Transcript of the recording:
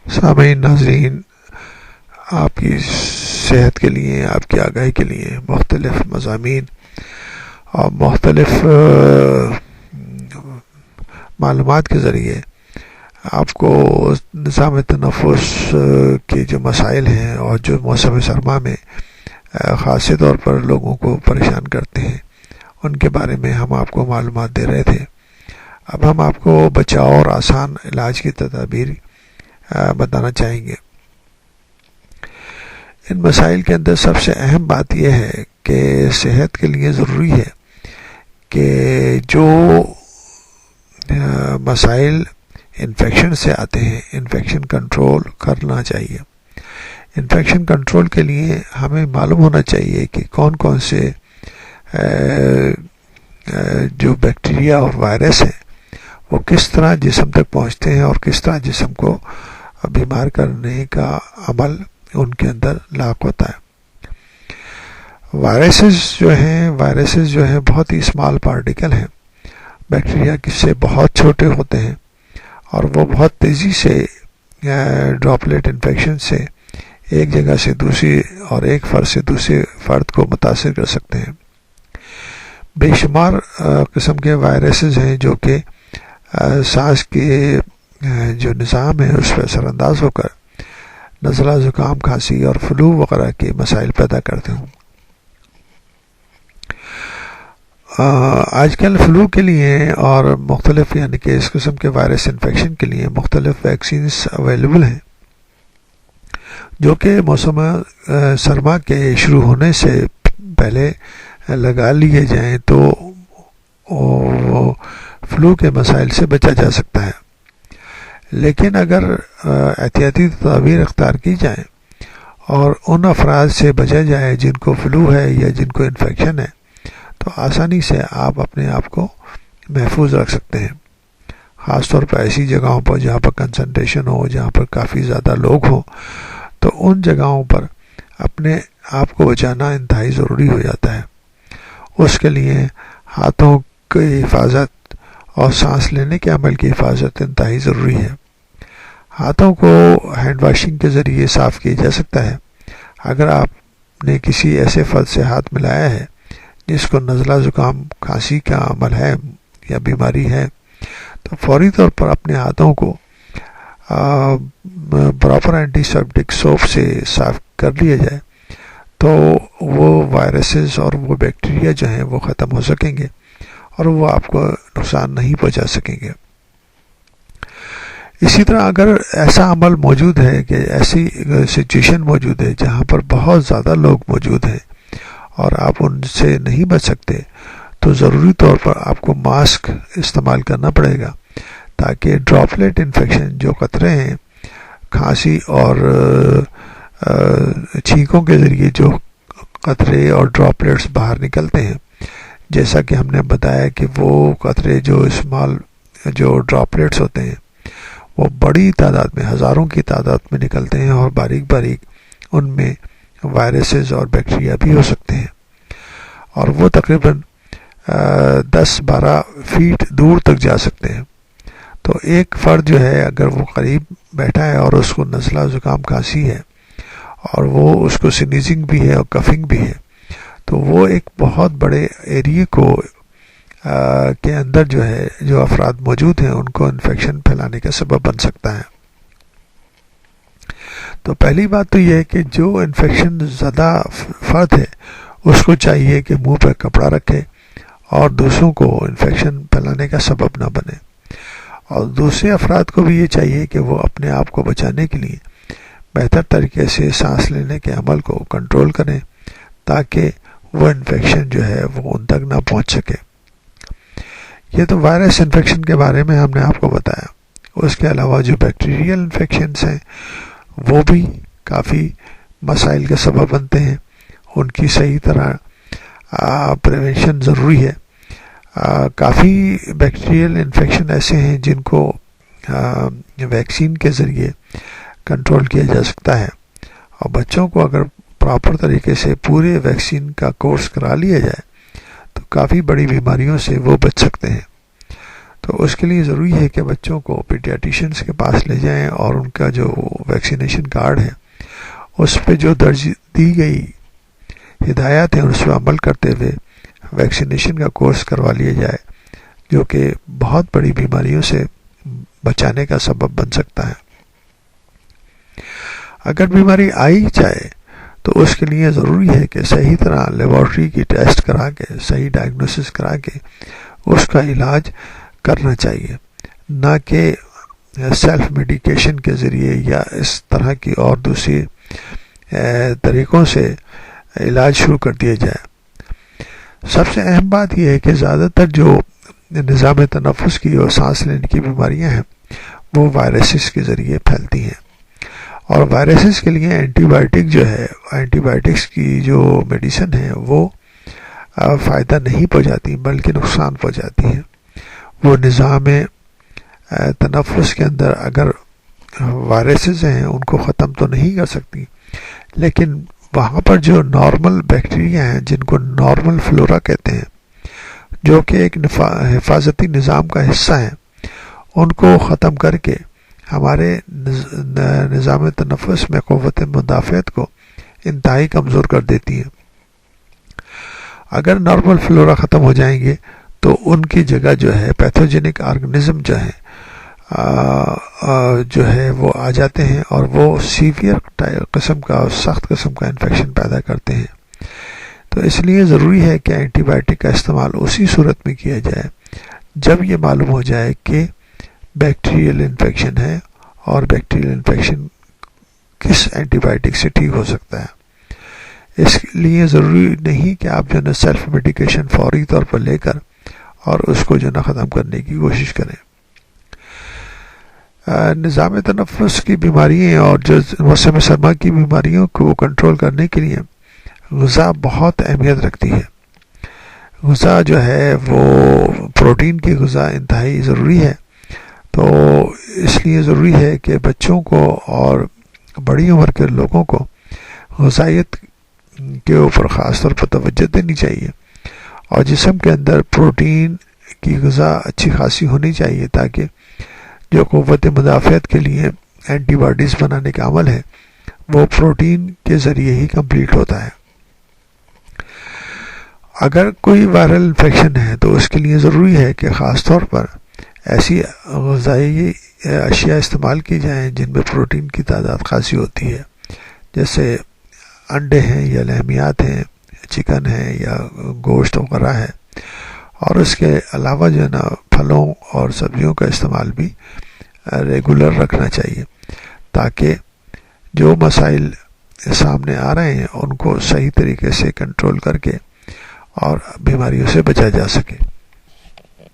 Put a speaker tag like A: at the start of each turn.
A: سامعین ناظرین، آپ کی صحت کے لیے، آپ کی آگاہی کے لیے مختلف مضامین اور مختلف معلومات کے ذریعے آپ کو نظام تنفس کے جو مسائل ہیں اور جو موسم سرما میں خاص طور پر لوگوں کو پریشان کرتے ہیں ان کے بارے میں ہم آپ کو معلومات دے رہے تھے۔ اب ہم آپ کو بچاؤ اور آسان علاج کی تدابیر بتانا چاہیں گے۔ ان مسائل کے اندر سب سے اہم بات یہ ہے کہ صحت کے لیے ضروری ہے کہ جو مسائل انفیکشن سے آتے ہیں انفیکشن کنٹرول کرنا چاہیے۔ انفیکشن کنٹرول کے لیے ہمیں معلوم ہونا چاہیے کہ کون کون سے جو بیکٹیریا اور وائرس ہیں وہ کس طرح جسم تک پہنچتے ہیں اور کس طرح جسم کو بیمار کرنے کا عمل ان کے اندر لاحق ہوتا ہے۔ وائرسز جو ہیں بہت ہی اسمال پارٹیکل ہیں، بیکٹیریا سے بہت چھوٹے ہوتے ہیں اور وہ بہت تیزی سے ڈراپلیٹ انفیکشن سے ایک جگہ سے دوسری اور ایک فرد سے دوسرے فرد کو متاثر کر سکتے ہیں۔ بے شمار قسم کے وائرسز ہیں جو کہ سانس کے جو نظام ہے اس پہ اثر انداز ہو کر نزلہ، زکام، کھانسی اور فلو وغیرہ کے مسائل پیدا کرتے ہوں۔ آج کل فلو کے لیے اور مختلف یعنی کہ اس قسم کے وائرس انفیکشن کے لیے مختلف ویکسینز اویلیبل ہیں جو کہ موسم سرما کے شروع ہونے سے پہلے لگا لیے جائیں تو فلو کے مسائل سے بچا جا سکتا ہے۔ لیکن اگر احتیاطی تدابیر اختیار کی جائیں اور ان افراد سے بچا جائے جن کو فلو ہے یا جن کو انفیکشن ہے تو آسانی سے آپ اپنے آپ کو محفوظ رکھ سکتے ہیں، خاص طور پر ایسی جگہوں پر جہاں پر کنسنٹریشن ہو، جہاں پر کافی زیادہ لوگ ہوں، تو ان جگہوں پر اپنے آپ کو بچانا انتہائی ضروری ہو جاتا ہے۔ اس کے لیے ہاتھوں کی حفاظت اور سانس لینے کے عمل کی حفاظت انتہائی ضروری ہے۔ ہاتھوں کو ہینڈ واشنگ کے ذریعے صاف کیا جا سکتا ہے۔ اگر آپ نے کسی ایسے فرد سے ہاتھ ملایا ہے جس کو نزلہ، زکام، کھانسی کا عمل ہے یا بیماری ہے تو فوری طور پر اپنے ہاتھوں کو پراپر اینٹی سیپٹک سوپ سے صاف کر لیا جائے تو وہ وائرسز اور وہ بیکٹیریا جو ہیں وہ ختم ہو سکیں گے اور وہ آپ کو نقصان نہیں پہنچا سکیں گے۔ اسی طرح اگر ایسا عمل موجود ہے کہ ایسی سچویشن موجود ہے جہاں پر بہت زیادہ لوگ موجود ہیں اور آپ ان سے نہیں بچ سکتے تو ضروری طور پر آپ کو ماسک استعمال کرنا پڑے گا تاکہ ڈراپلیٹ انفیکشن جو قطرے ہیں کھانسی اور چھینکوں کے ذریعے جو قطرے اور ڈراپلیٹس باہر نکلتے ہیں، جیسا کہ ہم نے بتایا کہ وہ قطرے جو ڈراپلیٹس ہوتے ہیں وہ بڑی تعداد میں، ہزاروں کی تعداد میں نکلتے ہیں اور باریک باریک ان میں وائرسز اور بیکٹیریا بھی ہو سکتے ہیں اور وہ تقریباً 10-12 فیٹ دور تک جا سکتے ہیں۔ تو ایک فرد جو ہے اگر وہ قریب بیٹھا ہے اور اس کو نزلہ، زکام، کھانسی ہے اور وہ اس کو سنیزنگ بھی ہے اور کفنگ بھی ہے تو وہ ایک بہت بڑے ایریے کو کے اندر جو افراد موجود ہیں ان کو انفیکشن پھیلانے کا سبب بن سکتا ہے۔ تو پہلی بات تو یہ ہے کہ جو انفیکشن زدہ فرد ہے اس کو چاہیے کہ منہ پہ کپڑا رکھے اور دوسروں کو انفیکشن پھیلانے کا سبب نہ بنے، اور دوسرے افراد کو بھی یہ چاہیے کہ وہ اپنے آپ کو بچانے کے لیے بہتر طریقے سے سانس لینے کے عمل کو کنٹرول کریں تاکہ وہ انفیکشن جو ہے وہ ان تک نہ پہنچ سکے۔ یہ تو وائرس انفیکشن کے بارے میں ہم نے آپ کو بتایا۔ اس کے علاوہ جو بیکٹیریل انفیکشنز ہیں وہ بھی کافی مسائل کا سبب بنتے ہیں، ان کی صحیح طرح پریونشن ضروری ہے۔ کافی بیکٹیریل انفیکشن ایسے ہیں جن کو ویکسین کے ذریعے کنٹرول کیا جا سکتا ہے، اور بچوں کو اگر پراپر طریقے سے پورے ویکسین کا کورس کرا لیا جائے تو کافی بڑی بیماریوں سے وہ بچ سکتے ہیں۔ تو اس کے لیے ضروری ہے کہ بچوں کو پیڈیاٹیشنس کے پاس لے جائیں اور ان کا جو ویکسینیشن کارڈ ہے اس پہ جو درج دی گئی ہدایات ہیں اس پہ عمل کرتے ہوئے ویکسینیشن کا کورس کروا لیا جائے، جو کہ بہت بڑی بیماریوں سے بچانے کا سبب بن سکتا ہے۔ اگر بیماری آئی جائے تو اس کے لیے ضروری ہے کہ صحیح طرح لیبارٹری کی ٹیسٹ کرا کے صحیح ڈائگنوسس کرا کے اس کا علاج کرنا چاہیے، نہ کہ سیلف میڈیکیشن کے ذریعے یا اس طرح کی اور دوسری طریقوں سے علاج شروع کر دیا جائے۔ سب سے اہم بات یہ ہے کہ زیادہ تر جو نظام تنفس کی اور سانس لینے کی بیماریاں ہیں وہ وائرسز کے ذریعے پھیلتی ہیں، اور وائرسز کے لیے اینٹی بائیوٹک جو ہے، اینٹی بائیوٹکس کی جو میڈیسن ہے وہ فائدہ نہیں پہنچاتی بلکہ نقصان پہنچاتی ہیں۔ وہ نظام تنفس کے اندر اگر وائرسز ہیں ان کو ختم تو نہیں کر سکتی، لیکن وہاں پر جو نارمل بیکٹیریا ہیں جن کو نارمل فلورا کہتے ہیں، جو کہ ایک حفاظتی نظام کا حصہ ہیں، ان کو ختم کر کے ہمارے نظام تنفس میں قوت مدافعت کو انتہائی کمزور کر دیتی ہیں۔ اگر نارمل فلورا ختم ہو جائیں گے تو ان کی جگہ جو ہے پیتھوجینک آرگنزم جو ہے وہ آ جاتے ہیں اور وہ سیویئر قسم کا، سخت قسم کا انفیکشن پیدا کرتے ہیں۔ تو اس لیے ضروری ہے کہ اینٹی بائیوٹک کا استعمال اسی صورت میں کیا جائے جب یہ معلوم ہو جائے کہ بیکٹیریل انفیکشن ہے اور بیکٹیریل انفیکشن کس اینٹی بائیوٹک سے ٹھیک ہو سکتا ہے۔ اس لیے ضروری نہیں کہ آپ جو ہے سیلف میڈیکیشن فوری طور پر لے کر اور اس کو جو ہے ختم کرنے کی کوشش کریں۔ نظام تنفس کی بیماریاں اور جو موسم سرما کی بیماریوں کو کنٹرول کرنے کے لیے غذا بہت اہمیت رکھتی ہے۔ غذا جو ہے وہ پروٹین کی غذا انتہائی ضروری ہے، تو اس لیے ضروری ہے کہ بچوں کو اور بڑی عمر کے لوگوں کو غذائیت کے اوپر خاص طور پر توجہ دینی چاہیے، اور جسم کے اندر پروٹین کی غذا اچھی خاصی ہونی چاہیے تاکہ جو قوت مدافعت کے لیے اینٹی باڈیز بنانے کا عمل ہے وہ پروٹین کے ذریعے ہی کمپلیٹ ہوتا ہے۔ اگر کوئی وائرل انفیکشن ہے تو اس کے لیے ضروری ہے کہ خاص طور پر ایسی غذائی اشیاء استعمال کی جائیں جن میں پروٹین کی تعداد خاصی ہوتی ہے، جیسے انڈے ہیں یا لحمیات ہیں، چکن ہے یا گوشت وغیرہ ہے، اور اس کے علاوہ جو ہے نا پھلوں اور سبزیوں کا استعمال بھی ریگولر رکھنا چاہیے تاکہ جو مسائل سامنے آ رہے ہیں ان کو صحیح طریقے سے کنٹرول کر کے اور بیماریوں سے بچا جا سکے۔